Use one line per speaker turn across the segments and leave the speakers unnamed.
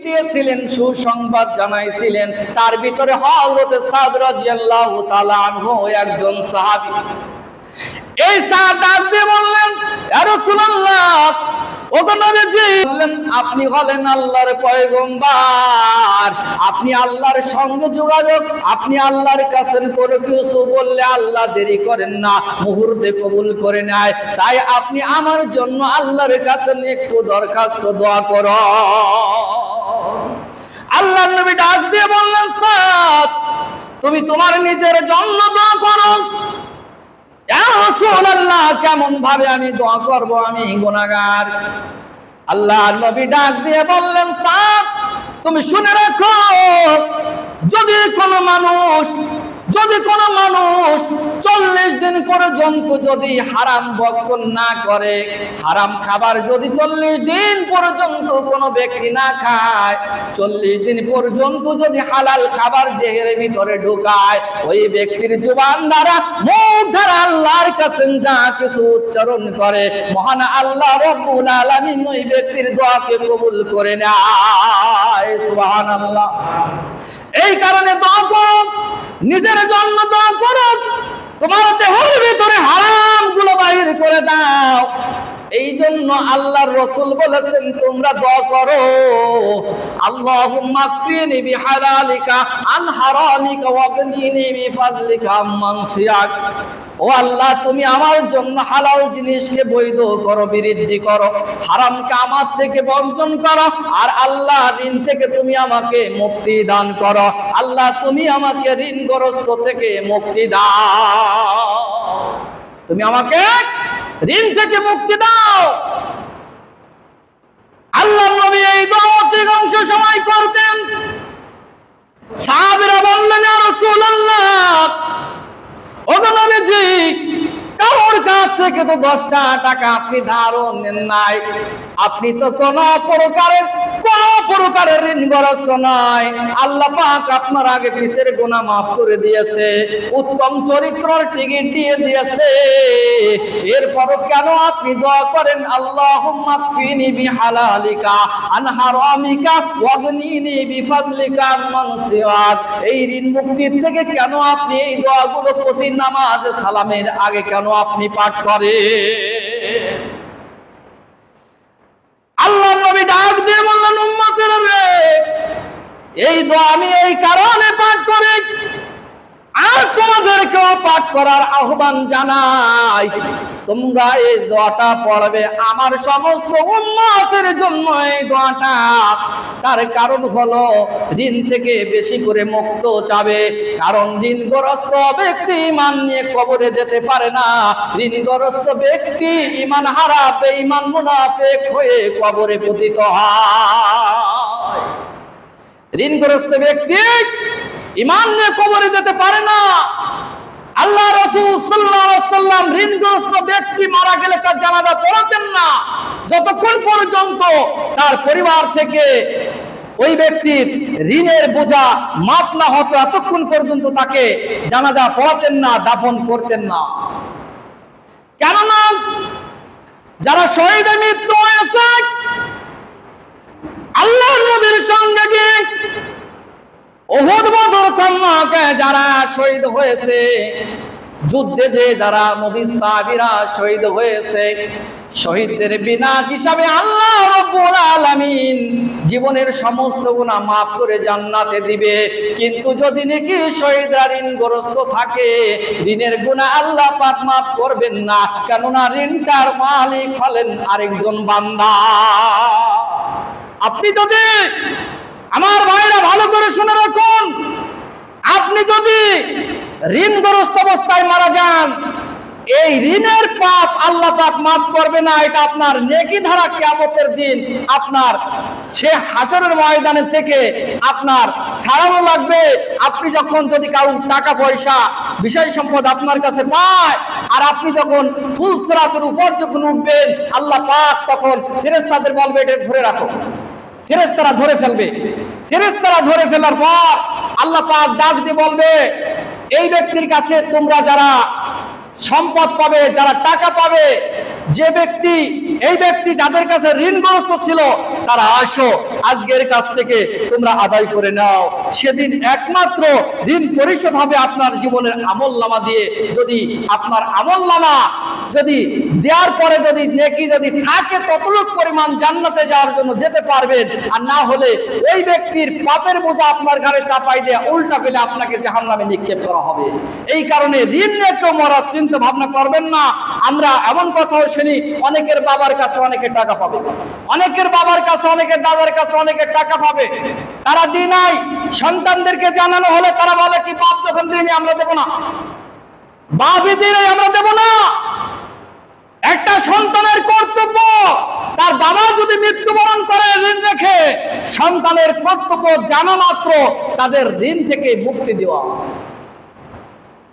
দিয়েছিলেন, সুসংবাদ জানাইছিলেন। তার ভিতরে হযরত সাদ রাদিয়াল্লাহু তাআলা আনহু একজন সাহাবী। এই সাদ ডাক দিয়ে বললেন, ইয়া রাসূলুল্লাহ, ওগো নবীজি, বললেন আপনি হলেন আল্লাহর পয়গম্বর, আপনি আল্লাহর সঙ্গে যোগাযোগ, আপনি আল্লাহর কাছে করে কিছু বললে আল্লাহ দেরি করেন না, মুহূর্তে কবুল করে নেয়। তাই আপনি আমার জন্য আল্লাহর কাছে একটু দরখাস্ত দোয়া করো। আল্লাহর নবী ডাক দিয়ে বললেন, সাদ, তুমি তোমার নিজের জন্য দোয়া করো। ইয়া রাসূলুল্লাহ, কেমন ভাবে আমি দোয়া করব? আমি গুনাহগার। আল্লাহর নবী ডাক দিয়ে বললেন, সাদ, তুমি শুনে রাখো, যদি কোনো মানুষ 40 দিন পর্যন্ত যদি হারাম ভক্ষণ না করে, হারাম খাবার যদি 40 দিন পর্যন্ত কোনো ব্যক্তি না খায়, 40 দিন পর্যন্ত যদি হালাল খাবার দেহের ভিতরে ঢোকায়, ওই ব্যক্তির জবান দ্বারা, মুখ দ্বারা আল্লাহর কাছে যা কিছু উচ্চারণ করে, মহান আল্লাহ রব্বুল আলামিন ওই ব্যক্তির দোয়াকে কবুল করে নেয়। সুবহানাল্লাহ। এই কারণে দোয়া করো, নিজের জন্য দোয়া করো, তোমার দেহের ভিতরে হারাম গুলো বাহির করে দাও। এই জন্য আল্লাহর রাসূল বলেছেন, তোমরা দোয়া করো, আল্লাহুম্মা কফিনি বিহালালিকা আন হারামিকা ওয়াগনিনি বিফাজলিকা আম্মান সিয়াক। ও আল্লাহ, তুমি আমার জন্য হালাল জিনিসকে বৈধ করো, বৃদ্ধি করো, হারামকে আমার থেকে বর্জন করো। আর আল্লাহ, ঋণ থেকে তুমি আমাকে মুক্তি দান করো। আল্লাহ, তুমি আমাকে ঋণগ্রস্ত থেকে মুক্তি দাও, তুমি আমাকে ঋণ থেকে মুক্তি দাও। আল্লাহ নবী এই দোয়া অধিকাংশ সময় করতেন। সাহাবীরা বললেন, ইয়া রাসূলুল্লাহ, ওগো নবীজি, কারোর কাছ থেকে তো 10টা টাকা আপনি ধারও নেন নাই, আপনি তো কোন প্রকারের ঋণগ্রস্ত নয়। আল্লাহ পাক আপনার আগে পিছের গুনাহ মাফ করে দিয়েছে, উত্তম চরিত্রের টিকিট দিয়ে দিয়েছে। এরপরও কেন আপনি দোয়া করেন, আল্লাহুম্মা কফিনি বিহালালিকা আন হারামিকা ওয়াগনিনি বিফাজলিকা আম্মান সিওয়াক। এই ঋণ মুক্তির থেকে কেন আপনি এই দোয়াগুলো প্রতি নামাজ সালামের আগে কেন আপনি পাঠ করেন? আল্লাহ নবী ডাক দিয়ে বললেন, উম্মতেরা রে, এই দোয়া আমি এই কারণে পাঠ করি, আর তোমাদেরকেও পাঠ করার আহ্বান জানাই। তোমরা এই দোয়াটা পড়বে আমার সমস্ত উম্মতের জন্য। এই দোয়াটা তার কারণ হলো ঋণ থেকে বেশি করে মুক্ত চাবে। কারণ ঋণগ্রস্ত ব্যক্তি ঈমান নিয়ে কবরে যেতে পারে না। ঋণগ্রস্ত ব্যক্তি ঈমান হারা, বেঈমান, মুনাফিক হয়ে কবরে পতিত হয়। ঋণগ্রস্ত ব্যক্তি ঈমান নিয়ে কবরে যেতে পারে না। আল্লাহ রাসূল সাল্লাল্লাহু আলাইহি ওয়াসাল্লাম ঋণগ্রস্ত ব্যক্তি মারা গেলে তার জানাজা পড়াতেন না, যতক্ষণ পর্যন্ত তার পরিবার থেকে ওই ব্যক্তির ঋণের বোঝা মাফ না হতো, এতক্ষণ পর্যন্ত তাকে জানাজা পড়াতেন না, দাফন করতেন না। কেননা যারা শহীদে মৃত্যু হয়েছে, আল্লাহর নবীর সঙ্গে গিয়ে উহুদ বদর খন্দকে যারা শহীদ হয়েছে, যুদ্ধে যে যারা নবীর সাহাবীরা শহীদ হয়েছে, শহীদদের বিনাশ হিসাবে আল্লাহ রাব্বুল আলামিন জীবনের সমস্ত গুনাহ মাফ করে জান্নাতে দিবে। কিন্তু যদি নাকি শহীদরা ঋণগ্রস্ত থাকে, ঋণের গুনাহ আল্লাহ পাক মাফ করবেন না, কেননা ঋণটার মালিক হলেন আরেকজন বান্দা। আপনি যদি, আমার ভাইরা ভালো করে শুনে রাখুন, আপনি যদি ঋণগ্রস্ত অবস্থায় মারা যান, এই ঋণের পাপ আল্লাহ পাক মাফ করবে না। এটা আপনার নেকি ধারা কিয়ামতের দিন আপনার সে হাসরের ময়দানে থেকে আপনার ছাড়ানো লাগবে। আপনি যখন যদি কারো টাকা পয়সা বিষয় সম্পদ আপনার কাছে পায়, আর আপনি যখন ফুল সিরাতের উপর যখন উঠবেন, আল্লাহ পাক তখন ফেরেশতাদের বলবে, এটা ধরে রাখো। ফেরেশতারা ধরে ফেলবে। ফেরেশতারা ধরে ফেলার পর আল্লাহ পাক ডাক দিয়ে বলবে, এই ব্যক্তির কাছে তোমরা যারা সম্পদ পাবে, যারা টাকা পাবে, যে ব্যক্তি এই ব্যক্তি যাদের কাছে ঋণগ্রস্ত ছিল তারা আসো, আজকের কাছ থেকে তোমরা আদায় করে নাও। সেদিন একমাত্র ঋণ পরিশোধ হবে আপনার জীবনের আমলনামা দিয়ে। যদি আপনার আমলনামা যদি দেওয়ার পরে যদি নেকি যদি থাকে ততটুকু পরিমাণ জান্নাতে যাওয়ার জন্য যেতে পারবেন, আর না হলে ওই ব্যক্তির পাপের বোঝা আপনার ঘাড়ে চাপাই দিয়ে উল্টা ফেলে আপনাকে জাহান্নামে নিক্ষেপ করা হবে। এই কারণে ঋণ নিয়ে কেউ মরার চিন্তা ভাবনা করবেন না। আমরা এমন কথাও শুনি, অনেকের বাবার কাছে অনেকে টাকা পাবে, অনেকের বাবার কাছে অনেকের দাদার কাছে অনেকের টাকা পাবে, তারা দিন নাই। সন্তানদেরকে জানানো হলে তারা বলে কি বাপ যখন দিনে আমরা দেব না, বাপই দিনে আমরা দেব না। একটা সন্তানের কর্তব্য, তার বাবা যদি মৃত্যুবরণ করে ঋণ রেখে, সন্তানের কর্তব্য জানা মাত্র তাদের ঋণ থেকে মুক্তি দেওয়া,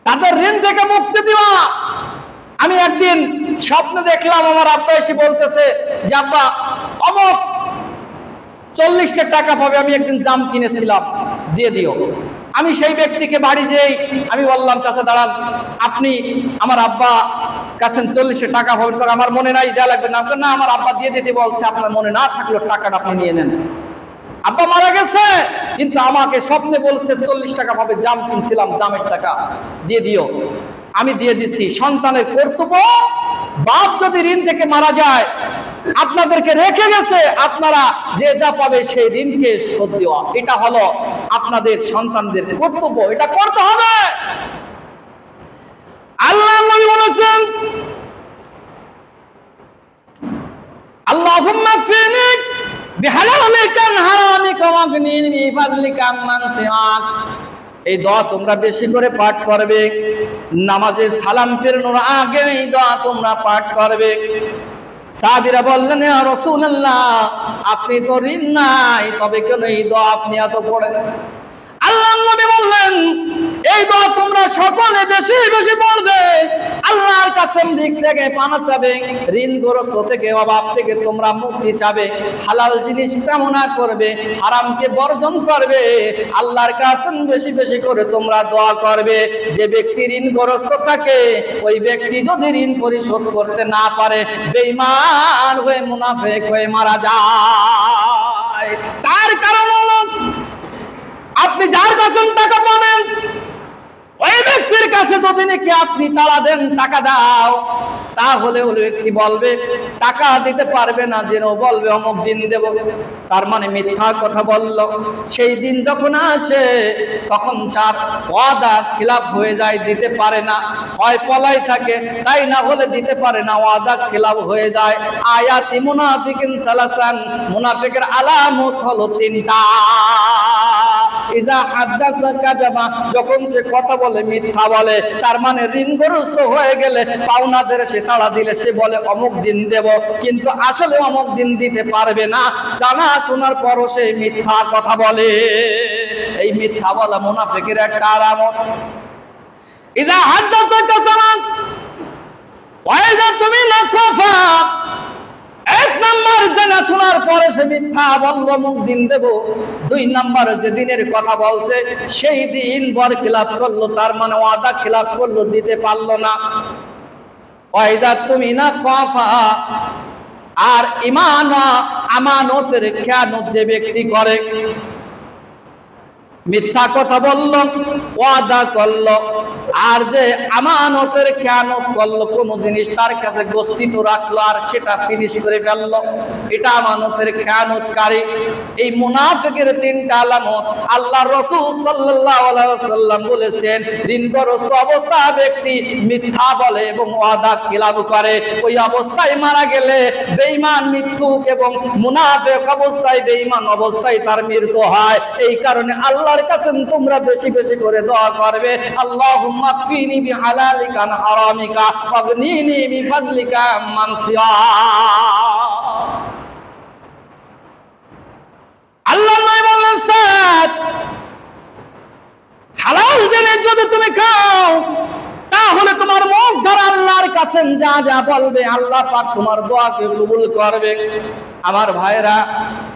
তাদের ঋণ থেকে মুক্তি দেওয়া। আমি একদিন স্বপ্নে দেখলাম আমার আব্বা এসে বলতেছে যে আব্বা অমুক 40টা টাকা পাবে, আমি একদিন জাম কিনেছিলাম, দিয়ে দিও। আমি সেই ব্যক্তিকে বাড়ি যেই আমি বললাম চাচা দাঁড়ান, আপনি আমার আব্বা কাছে 40 টাকা পাবেন, আমার মনে নাই, দেওয়া লাগবে না। না, আমার আব্বা দিয়ে দিতে বলছে, আপনার মনে না থাকলেও টাকাটা আপনি নিয়ে নেন। আব্বা মারা গেছে কিন্তু আমাকে স্বপ্নে বলছে 40 টাকা পাবে, জাম কিনছিলাম, জামের টাকা দিয়ে দিও। আমি দিয়ে দিচ্ছি। সন্তানের কর্তব্য, বাপ যদি ঋণ থেকে মারা যায়, আপনাদেরকে রেখে গেছে, আপনারা যে যা পাবে সেই ঋণকে শোধ দেওয়া, এটা হলো আপনাদের সন্তানদের কর্তব্য, এটা করতে হবে। আল্লাহ নবী বলেছেন আল্লাহুম্মা ফিনি বিহালালিকা আন হারামিকা ওয়াগনিনি বিফাদলিকা আম্মান সিওয়াক। এই দোয়া তোমরা বেশি করে পাঠ করবে। নামাজে সালাম ফেরানোর আগে এই দোয়া তোমরা পাঠ করবে। সাহাবীরা বললেন ইয়া রাসূলুল্লাহ, আপনি তো ঋণ নাই, তবে কেন এই দোয়া আপনি এত পড়েন? আল্লাহ নবী বললেন এই দোয়া তোমরা সকলে বেশি বেশি পড়বে। আল্লাহর কাছে দিক থেকে পানা চাবে, ঋণগ্রস্ত থেকে, অভাব থেকে তোমরা মুক্তি চাবে, হালাল জিনিস কামনা করবে, হারামকে বর্জন করবে। আল্লাহর কাছে বেশি বেশি করে তোমরা দোয়া করবে। যে ব্যক্তি ঋণগ্রস্ত থাকে, ওই ব্যক্তি যদি ঋণ পরিশোধ করতে না পারে, বেঈমান হয়ে মুনাফিক হয়ে মারা যায়। তার কারণ হলো আপনি যার কাছে টাকা পাবেন, ওই ব্যক্তির কাছে যদি নাকি আপনি তাড়া দেন টাকা দাও, তাহলে ওই ব্যক্তি বলবে টাকা দিতে পারবে না, যেন বলবে অমুক দিন দেব, তার মানে মিথ্যা কথা বলল। সেই দিন যখন আসে তখন চার ওয়াদা খিলাফ হয়ে যায়, দিতে পারে না, হয় পলাই থাকে, তাই না হলে দিতে পারে না, ওয়াদা খিলাফ হয়ে যায়। আয়াতি মুনাফিকিন সালাসান, মুনাফিকের আলামত হলো 3টা। ইজা হাদাসা কাযাবা, যখন সে কথা বলে মিথ্যা বলে, তার মানে ঋণগ্রস্ত হয়ে গেলে পাওনাদের সে তাড়া দিলে সে বলে অমুক দিন দেব, কিন্তু আসলে অমুক দিন দিতে পারবে না, জানা শোনার পরও সে মিথ্যা কথা বলে। এই মিথ্যা বলা মুনাফিকের একটা আলামত। ইজা হাদাসা কাযাবা ওয়া ইজা তুমিনা খাফা, 1 নাম্বার জানা শোনার পরে সে মিথ্যা বলল, মুখ দিন দেব। 2 নাম্বার যে দিনের কথা বলছে সেই দিন বর খিলাফ করলো, তার মানে ওয়াদা খিলাফ করলো, দিতে পারলো না। ওয়াইদা তুমি না খাফা, আর আমানতের খেয়ানত যে ব্যক্তি করে, মিথ্যা কথা বলল, ওয়াদা করলো, আর যে আমানতের খেয়ানত করলো, কোন জিনিস তার কাছে গচ্ছিত রাখলো আর সেটা ফিনিশ করে ফেললো, এটা আমানতের খেয়ানতকারী। এই মুনাফিকের 3টা আলামত আল্লাহর রাসূল সাল্লাল্লাহু আলাইহি ওয়াসাল্লাম বলেছেন, ঋণগ্রস্ত অবস্থা ব্যক্তি মিথ্যা বলে এবং ওয়াদা খিলাফ করে, ওই অবস্থায় মারা গেলে বেঈমান, মিথ্যুক এবং মুনাফিক অবস্থায়, বেঈমান অবস্থায় তার মৃত্যু হয়। এই কারণে আল্লাহর কাছে তোমরা বেশি বেশি করে দোয়া করবে, আল্লাহুম্মা কফিনি বিহালালিকা আন হারামিকা ওয়াগনিনি বিফাদলিকা আম্মান সিওয়াক। আল্লাহ নবী বলেন হালাল জিনিস যদি তুমি খাও, তাহলে তোমার মুখ দ্বারা আল্লাহর কাছে যা যা বলবে, আল্লাহ পাক তোমার দোয়াকে কবুল করবে। আমার ভাইরা,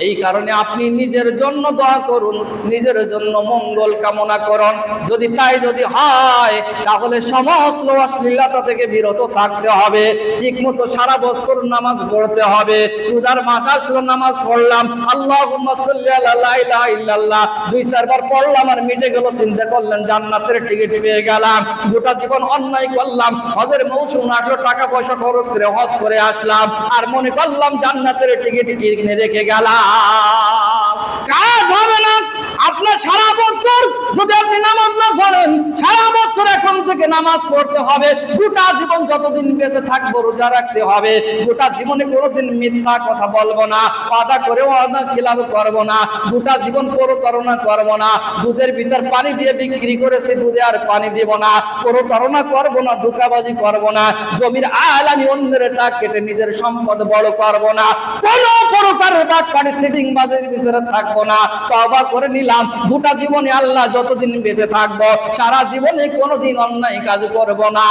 এই কারণে আপনি নিজের জন্য দোয়া করুন, নিজের জন্য মঙ্গল কামনা করুন। যদি তাই যদি হয়, তাহলে সমস্ত অশ্লীলতা থেকে বিরত থাকতে হবে। ঠিক মতো সারা বছর নামাজ পড়তে হবে। রোজার মাস আসলো, নামাজ পড়লাম, আল্লাহুম্মা সাল্লি আলা লা ইলাহা ইল্লাল্লাহ 2-4 বার পড়লাম আর মিটে গেল, চিন্তা করলেন জান্নাতের টিকিট পেয়ে গেলাম। গোটা জীবন অন্যায় করলাম, হজের মৌসুম আসলো, টাকা পয়সা খরচ করে হজ করে আসলাম, আর মনে করলাম জান্নাতের টিকিট কিনে রেখে গেলাম। কাজ হবে না। আপনার সারা বছর যদি আপনি নামাজ না পড়েন, সারা বছর এখন থেকে নামাজ পড়তে হবে। গোটা জীবন যতদিন বেঁচে থাকবো রোজা রাখতে হবে। গোটা জীবনে কোনোদিন মিথ্যা কথা বলবো না, ওয়াদা করে ওয়াদা খিলাফ করবো না। গোটা জীবন প্রতারণা করবো না। দুধের ভিতর পানি দিয়ে বিক্রি করেছি, দুধে আর পানি দিব না। প্রতারণা করবো না, ধোঁকাবাজি করবো না। জমির আল আমি অন্যের টাকা কেটে নিজের সম্পদ বড় করবো না। কোনো প্রকারের বাটপাড়ি সিটিং বাজের ভিতরে থাকবো না। তওবা করে নিলাম, গোটা জীবনে আল্লাহ যতদিন বেঁচে থাকবো সারা জীবনে কোনোদিন অন্যায় কাজ করব না।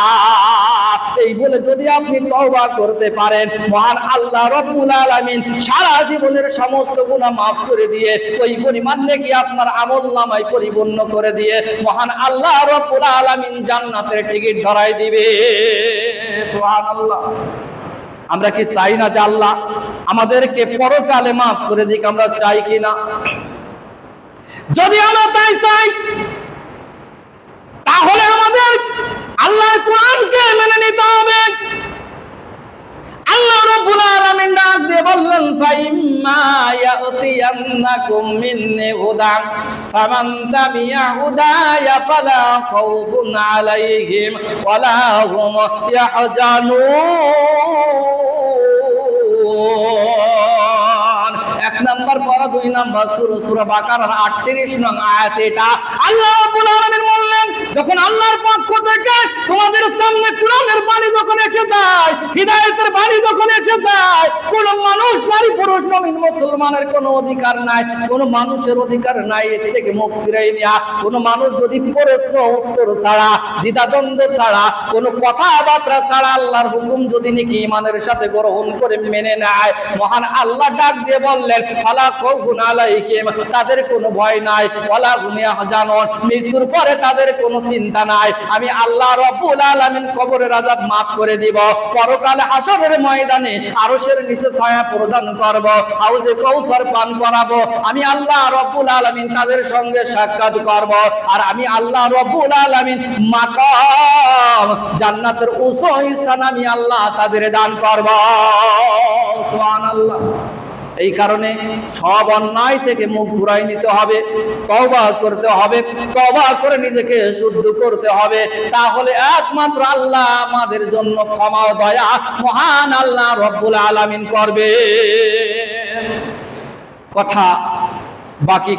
এই বলে যদি আপনি তওবা করতে পারেন, মহান আল্লাহ রব্বুল আলামিন সারা জীবনের সমস্ত গুনাহ মাফ করে দিয়ে ওই পরিমাণ নেকি আপনার আমলনামায় পরিপূর্ণ করে দিয়ে মহান আল্লাহ রব্বুল আলামিন জান্নাতের টিকিট ধরাই দিবে। সুবহানাল্লাহ। আমরা কি চাই না যে আল্লাহ আমাদেরকে পরকালে মাফ করে দিক? আমরা চাই কিনা? যদি আমরা তাই চাই, তাহলে আমাদের আল্লাহর কোরআনকে মেনে নিতে হবে। আল্লাহ রাব্বুল আলামিন ডাক দিয়ে বললেন, ফাইম্মা ইয়াতিয়ান্নাকুম মিন্নি হুদান ফামান তাবিয়া হুদায়া ফালা খাউফুন আলাইহিম ওয়ালা হুম ইয়াহজানুন। 1 নাম্বার পারা, 2 নাম্বার সূরা বাকারার 38 নং আয়াত। এটা আল্লাহ রাব্বুল আলামিন বললেন, যখন আল্লাহর পক্ষ থেকে তোমাদের সামনে কোরআনের বাণী যখন এসে যায়, হিদায়াতের বাণী যখন এসে যায়, কোন মানুষ, নারী পুরুষ, মুমিন মুসলমানের কোনো অধিকার নাই, কোন মানুষের অধিকার নাই এর থেকে মুখ ফিরাই নেওয়া। কোন মানুষ যদি প্রশ্ন উত্তর ছাড়া, দ্বিধাদ্বন্দ্ব ছাড়া, কোন কথাবার্তা ছাড়া আল্লাহর হুকুম যদি নাকি ঈমানের সাথে গ্রহণ করে মেনে নেয়, মহান আল্লাহ ডাক দিয়ে বললেন, ফালা খাউফুন আলাইহিম, তাদের কোনো ভয় নাই, ওয়ালা হুম ইয়াহজানুন, মৃত্যুর পরে তাদের কোনো চিন্তা নাই। আমি আল্লাহ রাব্বুল আলামিন কবরের আযাব মাফ করে দিব, পরকালে হাসরের ময়দানে আরশের নিচে ছায়া প্রদান করব, হাউজে কাউসার পান করাবো। আমি আল্লাহ রাব্বুল আলামিন তাদের সঙ্গে সাক্ষাৎ করব, আর আমি আল্লাহ রাব্বুল আলামিন মাকাম, জান্নাতের উঁচু স্থান আমি আল্লাহ তাদের দান করব। সুবহানাল্লাহ। এই কারণে সব অন্যায় থেকে মুখ ঘুরাই নিতে হবে, তওবা করতে হবে, তওবা করে নিজেকে শুদ্ধ করতে হবে। তাহলে একমাত্র আল্লাহ আমাদের জন্য ক্ষমা ও দয়া মহান আল্লাহ রব্বুল আলামিন করবে। কথা বাকি।